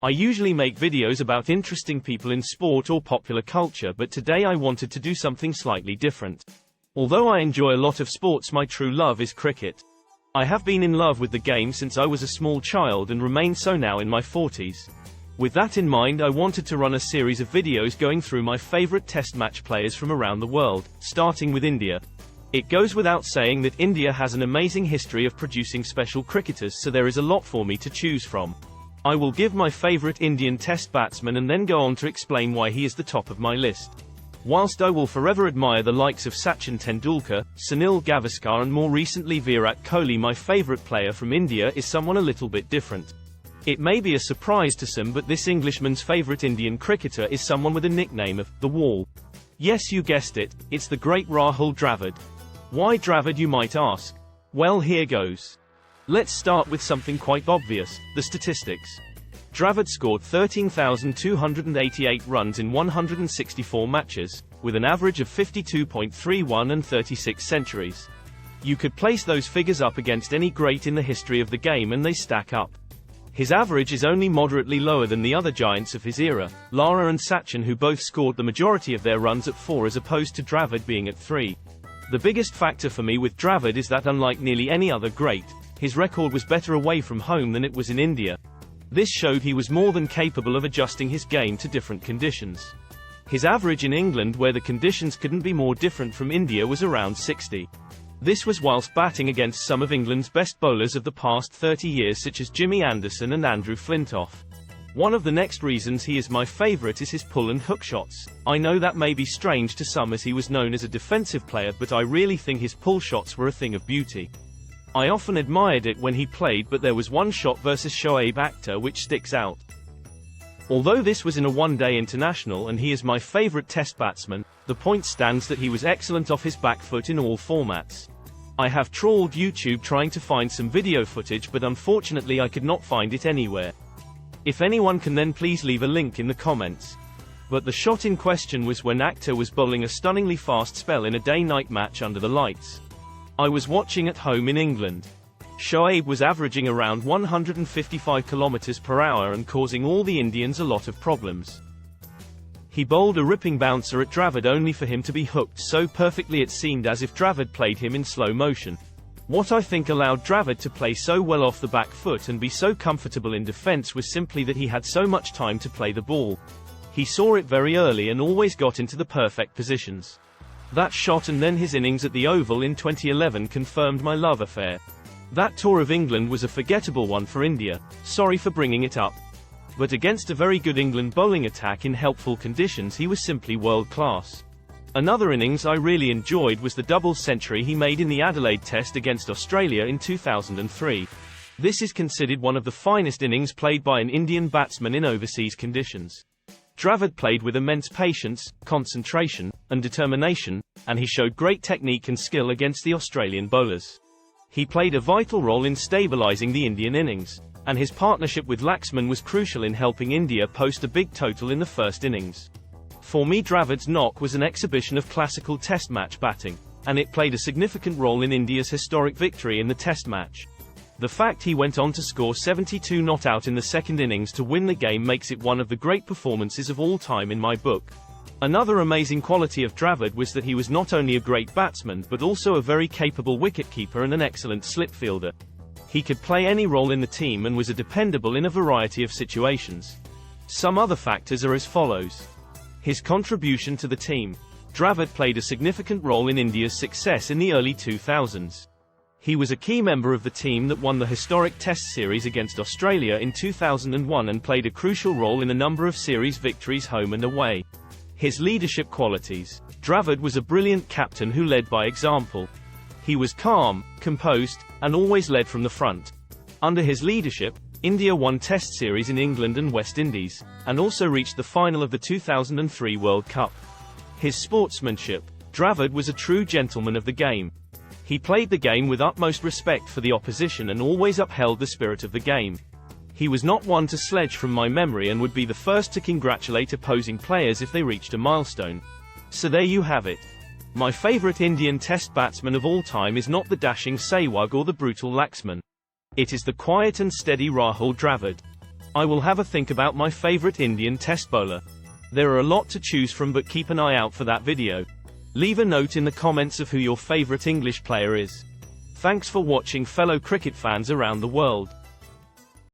I usually make videos about interesting people in sport or popular culture, but today I wanted to do something slightly different. Although I enjoy a lot of sports, my true love is cricket. I have been in love with the game since I was a small child and remain so now in my 40s. With that in mind, I wanted to run a series of videos going through my favorite test match players from around the world, starting with India. It goes without saying that India has an amazing history of producing special cricketers, so there is a lot for me to choose from. I will give my favorite Indian test batsman and then go on to explain why he is the top of my list. Whilst I will forever admire the likes of Sachin Tendulkar, Sunil Gavaskar and more recently Virat Kohli, my favorite player from India is someone a little bit different. It may be a surprise to some, but this Englishman's favorite Indian cricketer is someone with a nickname of The Wall. Yes, you guessed it, it's the great Rahul Dravid. Why Dravid, you might ask? Well, here goes. Let's start with something quite obvious, the statistics. Dravid scored 13,288 runs in 164 matches, with an average of 52.31 and 36 centuries. You could place those figures up against any great in the history of the game and they stack up. His average is only moderately lower than the other giants of his era, Lara and Sachin, who both scored the majority of their runs at 4 as opposed to Dravid being at 3. The biggest factor for me with Dravid is that unlike nearly any other great, his record was better away from home than it was in India. This showed he was more than capable of adjusting his game to different conditions. His average in England, where the conditions couldn't be more different from India, was around 60. This was whilst batting against some of England's best bowlers of the past 30 years, such as Jimmy Anderson and Andrew Flintoff. One of the next reasons he is my favourite is his pull and hook shots. I know that may be strange to some as he was known as a defensive player, but I really think his pull shots were a thing of beauty. I often admired it when he played, but there was one shot versus Shoaib Akhtar which sticks out. Although this was in a one-day international and he is my favourite test batsman, the point stands that he was excellent off his back foot in all formats. I have trawled YouTube trying to find some video footage, but unfortunately I could not find it anywhere. If anyone can, then please leave a link in the comments. But the shot in question was when Akhtar was bowling a stunningly fast spell in a day-night match under the lights. I was watching at home in England. Shoaib was averaging around 155 km/h and causing all the Indians a lot of problems. He bowled a ripping bouncer at Dravid only for him to be hooked so perfectly it seemed as if Dravid played him in slow motion. What I think allowed Dravid to play so well off the back foot and be so comfortable in defence was simply that he had so much time to play the ball. He saw it very early and always got into the perfect positions. That shot and then his innings at the Oval in 2011 confirmed my love affair. That tour of England was a forgettable one for India, sorry for bringing it up. But against a very good England bowling attack in helpful conditions, he was simply world-class. Another innings I really enjoyed was the double century he made in the Adelaide Test against Australia in 2003. This is considered one of the finest innings played by an Indian batsman in overseas conditions. Dravid played with immense patience, concentration, and determination, and he showed great technique and skill against the Australian bowlers. He played a vital role in stabilising the Indian innings, and his partnership with Batsman was crucial in helping India post a big total in the first innings. For me, Dravid's knock was an exhibition of classical test match batting, and it played a significant role in India's historic victory in the test match. The fact he went on to score 72 not out in the second innings to win the game makes it one of the great performances of all time in my book. Another amazing quality of Dravid was that he was not only a great batsman but also a very capable wicketkeeper and an excellent slip fielder. He could play any role in the team and was dependable in a variety of situations. Some other factors are as follows. His contribution to the team. Dravid played a significant role in India's success in the early 2000s. He was a key member of the team that won the historic Test series against Australia in 2001 and played a crucial role in a number of series victories home and away. His leadership qualities. Dravid was a brilliant captain who led by example. He was calm, composed, and always led from the front. Under his leadership, India won Test series in England and West Indies, and also reached the final of the 2003 World Cup. His sportsmanship. Dravid was a true gentleman of the game. He played the game with utmost respect for the opposition and always upheld the spirit of the game. He was not one to sledge from my memory and would be the first to congratulate opposing players if they reached a milestone. So there you have it. My favourite Indian Test batsman of all time is not the dashing Sehwag or the brutal Laxman. It is the quiet and steady Rahul Dravid. I will have a think about my favorite Indian test bowler. There are a lot to choose from, but keep an eye out for that video. Leave a note in the comments of who your favorite English player is. Thanks for watching, fellow cricket fans around the world.